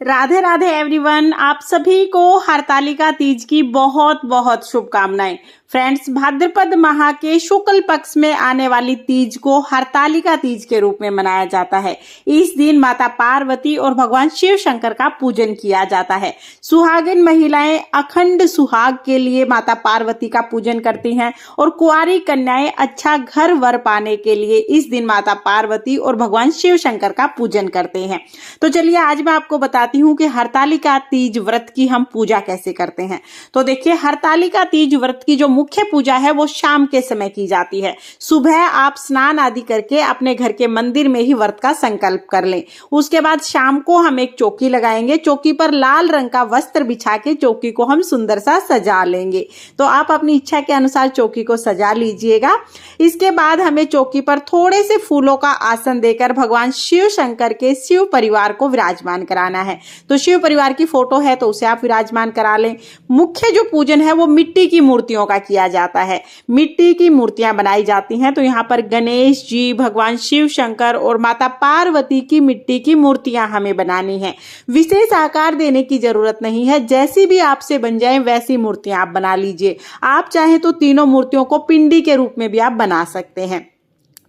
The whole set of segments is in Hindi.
राधे राधे एवरीवन, आप सभी को हरतालिका तीज की बहुत बहुत शुभकामनाएं। फ्रेंड्स, भाद्रपद माह के शुक्ल पक्ष में आने वाली तीज को हरतालिका तीज के रूप में मनाया जाता है। इस दिन माता पार्वती और भगवान शिव शंकर का पूजन किया जाता है। सुहागिन महिलाएं अखंड सुहाग के लिए माता पार्वती का पूजन करती हैं और कुंवारी कन्याएं अच्छा घर वर पाने के लिए इस दिन माता पार्वती और भगवान शिव शंकर का पूजन करते हैं। तो चलिए आज मैं आपको बताती हूँ कि हरतालिका तीज व्रत की हम पूजा कैसे करते हैं। तो देखिए, हरतालिका तीज व्रत की जो मुख्य पूजा है वो शाम के समय की जाती है। सुबह आप स्नान आदि करके अपने घर के मंदिर में ही व्रत का संकल्प कर लें। उसके बाद शाम को हम एक चौकी लगाएंगे। चौकी पर लाल रंग का वस्त्र बिछा के चौकी को हम सुंदर सा सजा लेंगे। तो आप अपनी इच्छा के अनुसार चौकी को सजा लीजिएगा। इसके बाद हमें चौकी पर थोड़े से फूलों का आसन देकर भगवान शिव शंकर के शिव परिवार को विराजमान कराना है। तो शिव परिवार की फोटो है तो उसे आप विराजमान करा लें। मुख्य जो पूजन है वो मिट्टी की मूर्तियों का किया जाता है। मिट्टी की मूर्तियां बनाई जाती हैं। तो यहाँ पर गणेश जी, भगवान शिव शंकर और माता पार्वती की मिट्टी की मूर्तियां हमें बनानी है। विशेष आकार देने की जरूरत नहीं है, जैसी भी आपसे बन जाए वैसी मूर्तियां आप बना लीजिए। आप चाहें तो तीनों मूर्तियों को पिंडी के रूप में भी आप बना सकते हैं।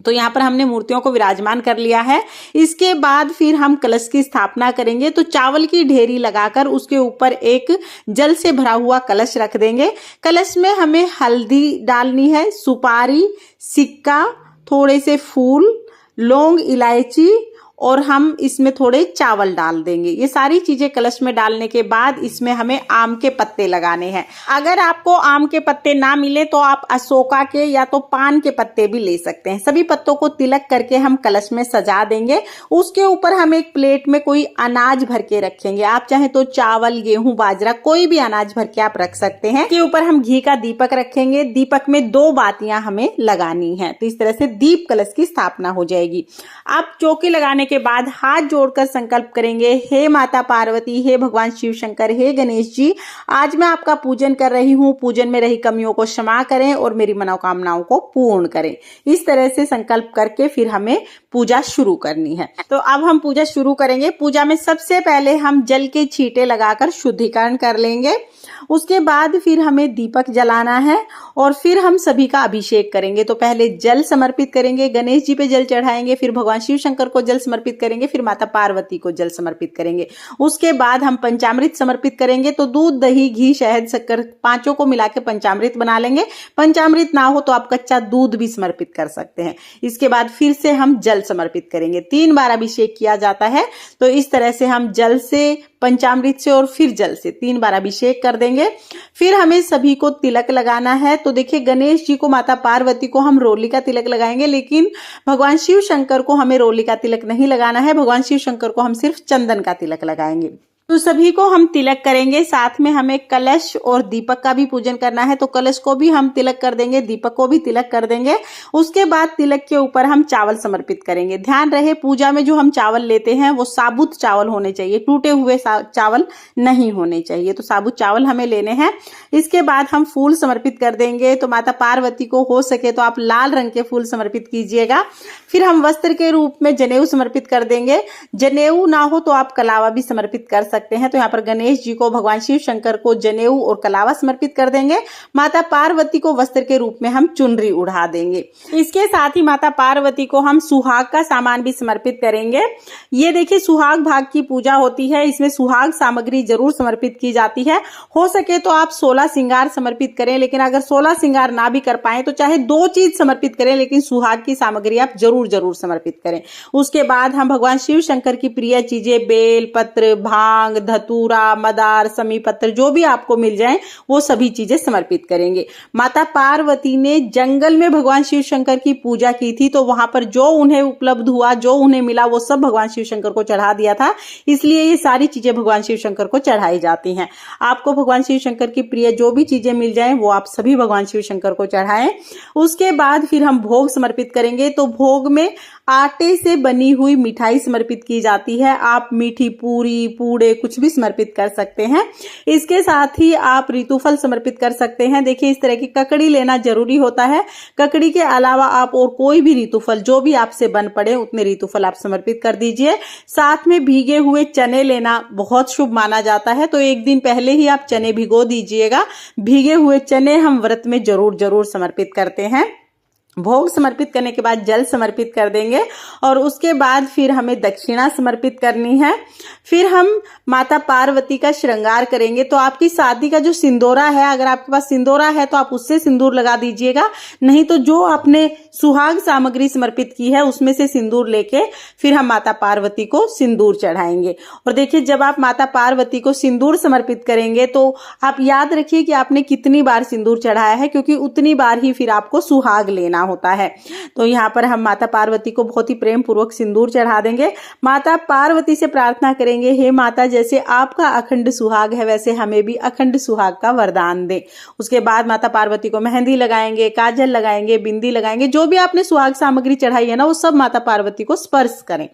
तो यहाँ पर हमने मूर्तियों को विराजमान कर लिया है। इसके बाद फिर हम कलश की स्थापना करेंगे। तो चावल की ढेरी लगाकर उसके ऊपर एक जल से भरा हुआ कलश रख देंगे। कलश में हमें हल्दी डालनी है, सुपारी, सिक्का, थोड़े से फूल, लौंग, इलायची और हम इसमें थोड़े चावल डाल देंगे। ये सारी चीजें कलश में डालने के बाद इसमें हमें आम के पत्ते लगाने हैं। अगर आपको आम के पत्ते ना मिले तो आप अशोका के या तो पान के पत्ते भी ले सकते हैं। सभी पत्तों को तिलक करके हम कलश में सजा देंगे। उसके ऊपर हम एक प्लेट में कोई अनाज भर के रखेंगे। आप चाहे तो चावल, गेहूं, बाजरा, कोई भी अनाज भर के आप रख सकते हैं। इसके ऊपर हम घी का दीपक रखेंगे। दीपक में 2 बातियां हमें लगानी है। तो इस तरह से दीप कलश की स्थापना हो जाएगी। आप चौकी लगाने के बाद हाथ जोड़कर संकल्प करेंगे, हे माता पार्वती, हे भगवान शिव शंकर, हे गणेश जी, आज मैं आपका पूजन कर रही हूँ। पूजन में रही कमियों को क्षमा करें और मेरी मनोकामनाओं को पूर्ण करें। इस तरह से संकल्प करके फिर हमें पूजा शुरू करनी है। तो अब हम पूजा शुरू करेंगे। पूजा में सबसे पहले हम जल के छींटे लगाकर शुद्धिकरण कर लेंगे। उसके बाद फिर हमें दीपक जलाना है और फिर हम सभी का अभिषेक करेंगे। तो पहले जल समर्पित करेंगे, गणेश जी पे जल चढ़ाएंगे, फिर भगवान शिव शंकर को जल समर्पित करेंगे, फिर माता पार्वती को जल समर्पित करेंगे। उसके बाद हम पंचामृत समर्पित करेंगे। तो दूध, दही, घी, शहद, शक्कर, पांचों को मिला के पंचामृत बना लेंगे। पंचामृत ना हो तो आप कच्चा दूध भी समर्पित कर सकते हैं। इसके बाद फिर से हम जल समर्पित करेंगे। 3 बार अभिषेक किया जाता है। तो इस तरह से हम जल से, पंचामृत से और फिर जल से 3 बार अभिषेक कर देंगे। फिर हमें सभी को तिलक लगाना है। तो देखिए, गणेश जी को, माता पार्वती को हम रोली का तिलक लगाएंगे, लेकिन भगवान शिव शंकर को हमें रोली का तिलक नहीं लगाना है। भगवान शिव शंकर को हम सिर्फ चंदन का तिलक लगाएंगे। तो सभी को हम तिलक करेंगे। साथ में हमें कलश और दीपक का भी पूजन करना है। तो कलश को भी हम तिलक कर देंगे, दीपक को भी तिलक कर देंगे। उसके बाद तिलक के ऊपर हम चावल समर्पित करेंगे। ध्यान रहे, पूजा में जो हम चावल लेते हैं वो साबुत चावल होने चाहिए, टूटे हुए चावल नहीं होने चाहिए। तो साबुत चावल हमें लेने हैं। इसके बाद हम फूल समर्पित कर देंगे। तो माता पार्वती को हो सके तो आप लाल रंग के फूल समर्पित कीजिएगा। फिर हम वस्त्र के रूप में जनेऊ समर्पित कर देंगे। जनेऊ ना हो तो आप कलावा भी समर्पित कर सकते हैं। तो यहाँ पर गणेश जी को, भगवान शिव शंकर को जनेऊ और कलावा समर्पित कर देंगे। माता पार्वती को वस्त्र के रूप में हम चुनरी उड़ा देंगे। इसके साथ ही माता पार्वती को हम सुहाग का सामान भी समर्पित करेंगे। ये देखिए, सुहाग भाग की पूजा होती है। इसमें सुहाग सामग्री जरूर समर्पित की जाती है। हो सके तो आप 16 श्रृंगार समर्पित करें, लेकिन अगर 16 श्रृंगार ना भी कर पाए तो चाहे 2 चीज समर्पित करें, लेकिन सुहाग की सामग्री आप जरूर समर्पित करें। उसके बाद हम भगवान शिव शंकर की प्रिय चीजें, बेल पत्र, भांग, धतूरा, मदार, समी पत्र, जो भी आपको मिल जाए वो सभी चीजें समर्पित करेंगे। माता पार्वती ने जंगल में भगवान शिव शंकर की पूजा की थी। तो वहां पर जो उन्हें उपलब्ध हुआ, जो उन्हें मिला, वो सब भगवान शिव शंकर को चढ़ा दिया था। इसलिए ये सारी चीजें भगवान शिव शंकर को चढ़ाई जाती हैं। आपको भगवान शिव शंकर की प्रिय जो भी चीजें मिल जाए वो आप सभी भगवान शिव शंकर को चढ़ाएं। उसके बाद फिर हम भोग समर्पित करेंगे। तो भोग में आटे से बनी हुई मिठाई समर्पित की जाती है। आप मीठी पूरी, पूड़े कुछ भी समर्पित कर सकते हैं। इसके साथ ही आप ऋतुफल समर्पित कर सकते हैं। देखिए, इस तरह की ककड़ी लेना जरूरी होता है। ककड़ी के अलावा आप और कोई भी ऋतुफल जो भी आपसे बन पड़े उतने ऋतुफल आप समर्पित कर दीजिए। साथ में भीगे हुए चने लेना बहुत शुभ माना जाता है, तो एक दिन पहले ही आप चने भिगो दीजिएगा। भीगे हुए चने हम व्रत में जरूर समर्पित करते हैं। भोग समर्पित करने के बाद जल समर्पित कर देंगे और उसके बाद फिर हमें दक्षिणा समर्पित करनी है। फिर हम माता पार्वती का श्रृंगार करेंगे। तो आपकी शादी का जो सिंदूरा है, अगर आपके पास सिंदूरा है तो आप उससे सिंदूर लगा दीजिएगा, नहीं तो जो आपने सुहाग सामग्री समर्पित की है उसमें से सिंदूर लेके फिर हम माता पार्वती को सिंदूर चढ़ाएंगे। और देखिए, जब आप माता पार्वती को सिंदूर समर्पित करेंगे तो आप याद रखिए कि आपने कितनी बार सिंदूर चढ़ाया है, क्योंकि उतनी बार ही फिर आपको सुहाग लेना होता है। तो यहाँ पर हम माता पार्वती को बहुत ही प्रेम पूर्वक सिंदूर चढ़ा देंगे। माता पार्वती से प्रार्थना करेंगे, हे माता, जैसे आपका अखंड सुहाग है वैसे हमें भी अखंड सुहाग का वरदान दे। उसके बाद माता पार्वती को मेहंदी लगाएंगे, काजल लगाएंगे, बिंदी लगाएंगे। जो भी आपने सुहाग सामग्री चढ़ाई है ना, वो सब माता पार्वती को स्पर्श करें।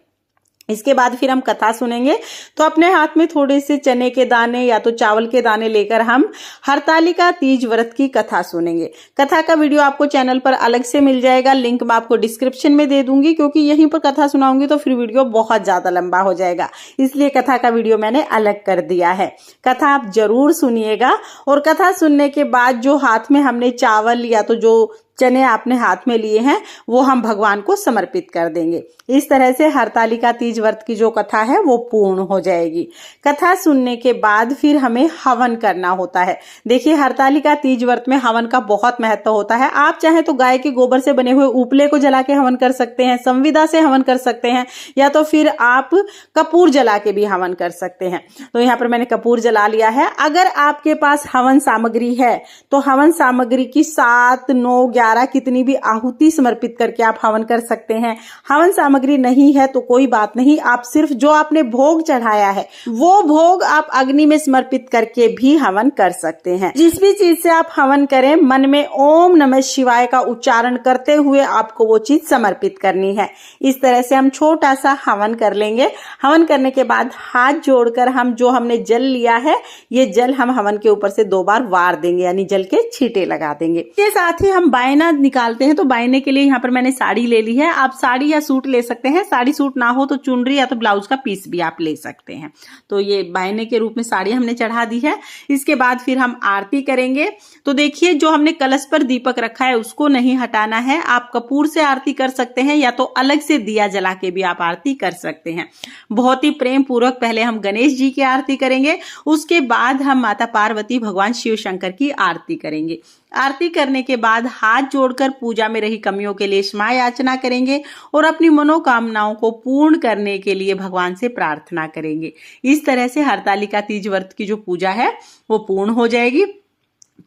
इसके बाद फिर हम कथा सुनेंगे। तो अपने हाथ में थोड़े से चने के दाने या तो चावल के दाने लेकर हम हरतालिका तीज व्रत की कथा सुनेंगे। कथा का वीडियो आपको चैनल पर अलग से मिल जाएगा, लिंक मैं आपको डिस्क्रिप्शन में दे दूंगी, क्योंकि यहीं पर कथा सुनाऊंगी तो फिर वीडियो बहुत ज्यादा लंबा हो जाएगा, इसलिए कथा का वीडियो मैंने अलग कर दिया है। कथा आप जरूर सुनिएगा। और कथा सुनने के बाद जो हाथ में हमने चावल या तो जो चने आपने हाथ में लिए हैं वो हम भगवान को समर्पित कर देंगे। इस तरह से हरतालिका तीज व्रत की जो कथा है वो पूर्ण हो जाएगी। कथा सुनने के बाद फिर हमें हवन करना होता है। देखिए, हरतालिका तीज व्रत में हवन का बहुत महत्व होता है। आप चाहे तो गाय के गोबर से बने हुए उपले को जला के हवन कर सकते हैं, संविदा से हवन कर सकते हैं, या तो फिर आप कपूर जला के भी हवन कर सकते हैं। तो यहाँ पर मैंने कपूर जला लिया है। अगर आपके पास हवन सामग्री है तो हवन सामग्री की 7, 9, 11 कितनी भी आहुति समर्पित करके आप हवन कर सकते हैं। हवन सामग्री नहीं है तो कोई बात नहीं, आप सिर्फ जो आपने भोग चढ़ाया है वो भोग आप अग्नि में समर्पित करके भी हवन कर सकते हैं। जिस भी चीज से आप हवन करें, मन में ओम नमः शिवाय का उच्चारण करते हुए आपको वो चीज समर्पित करनी है। इस तरह से हम छोटा सा हवन कर लेंगे। हवन करने के बाद हाथ जोड़कर हम जो हमने जल लिया है, ये जल हम हवन के ऊपर से 2 बार वार देंगे, यानी जल के छींटे लगा देंगे। इसके साथ ही हम बायना निकालते हैं। तो बायने के लिए यहाँ पर मैंने साड़ी ले ली है। आप साड़ी या सूट ले सकते हैं। साड़ी सूट ना हो तो चुनरी या तो ब्लाउज का पीस भी आप ले सकते हैं। तो ये बायने के रूप में साड़ी हमने चढ़ा दी है। इसके बाद फिर हम आरती करेंगे। तो देखिए, जो हमने कलश पर दीपक रखा है उसको नहीं हटाना है। आप कपूर से आरती कर सकते हैं या तो अलग से दिया जला के भी आप आरती कर सकते हैं। बहुत ही प्रेम पूर्वक पहले हम गणेश जी की आरती करेंगे, उसके बाद हम माता पार्वती, भगवान शिव शंकर की आरती करेंगे। आरती करने के बाद हाथ जोड़कर पूजा में रही कमियों के लिए क्षमा याचना करेंगे और अपनी मनोकामनाओं को पूर्ण करने के लिए भगवान से प्रार्थना करेंगे। इस तरह से हरतालिका तीज व्रत की जो पूजा है वो पूर्ण हो जाएगी।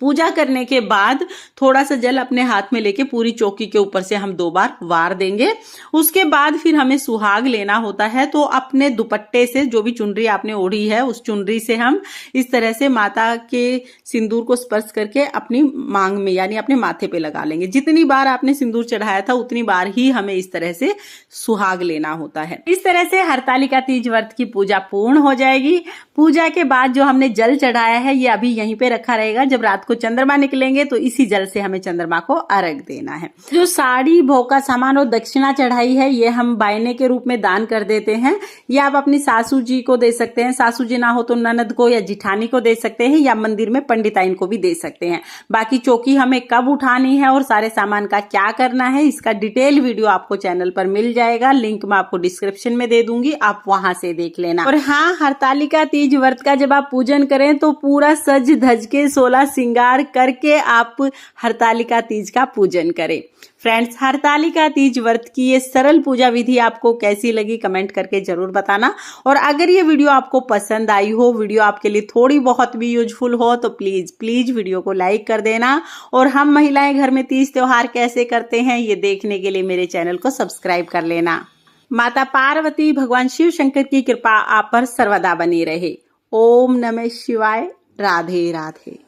पूजा करने के बाद थोड़ा सा जल अपने हाथ में लेके पूरी चौकी के ऊपर से हम 2 बार वार देंगे। उसके बाद फिर हमें सुहाग लेना होता है। तो अपने दुपट्टे से, जो भी चुनरी आपने ओढ़ी है उस चुनरी से हम इस तरह से माता के सिंदूर को स्पर्श करके अपनी मांग में, यानी अपने माथे पे लगा लेंगे। जितनी बार आपने सिंदूर चढ़ाया था उतनी बार ही हमें इस तरह से सुहाग लेना होता है। इस तरह से हरतालिका तीज व्रत की पूजा पूर्ण हो जाएगी। पूजा के बाद जो हमने जल चढ़ाया है ये अभी यहीं पे रखा रहेगा। जब रात को चंद्रमा निकलेंगे तो इसी जल से हमें चंद्रमा को अर्घ देना है। जो साड़ी, भोग का सामान और दक्षिणा चढ़ाई है ये हम बायने के रूप में दान कर देते हैं। ये आप अपनी सासू जी को दे सकते हैं, सासू जी ना हो तो ननद को या जिठानी को दे सकते हैं, या मंदिर में पंडिताइन को भी दे सकते हैं। बाकी चौकी हमें कब उठानी है और सारे सामान का क्या करना है, इसका डिटेल वीडियो आपको चैनल पर मिल जाएगा। लिंक मैं आपको डिस्क्रिप्शन में दे दूंगी, आप वहां से देख लेना। और हाँ, हरतालिका तीज व्रत का जब आप पूजन करें तो पूरा सज धज के 16 श्रृंगार करके आप हरतालिका तीज का पूजन करें। फ्रेंड्स, हरतालिका तीज व्रत की ये सरल पूजा विधि आपको कैसी लगी कमेंट करके जरूर बताना। और अगर ये वीडियो आपको पसंद आई हो, वीडियो आपके लिए थोड़ी बहुत भी यूजफुल हो, तो प्लीज वीडियो को लाइक कर देना। और हम महिलाएं घर में तीज त्योहार कैसे करते हैं ये देखने के लिए मेरे चैनल को सब्सक्राइब कर लेना। माता पार्वती, भगवान शिव शंकर की कृपा आप पर सर्वदा बनी रहे। ओम नमः शिवाय। राधे राधे।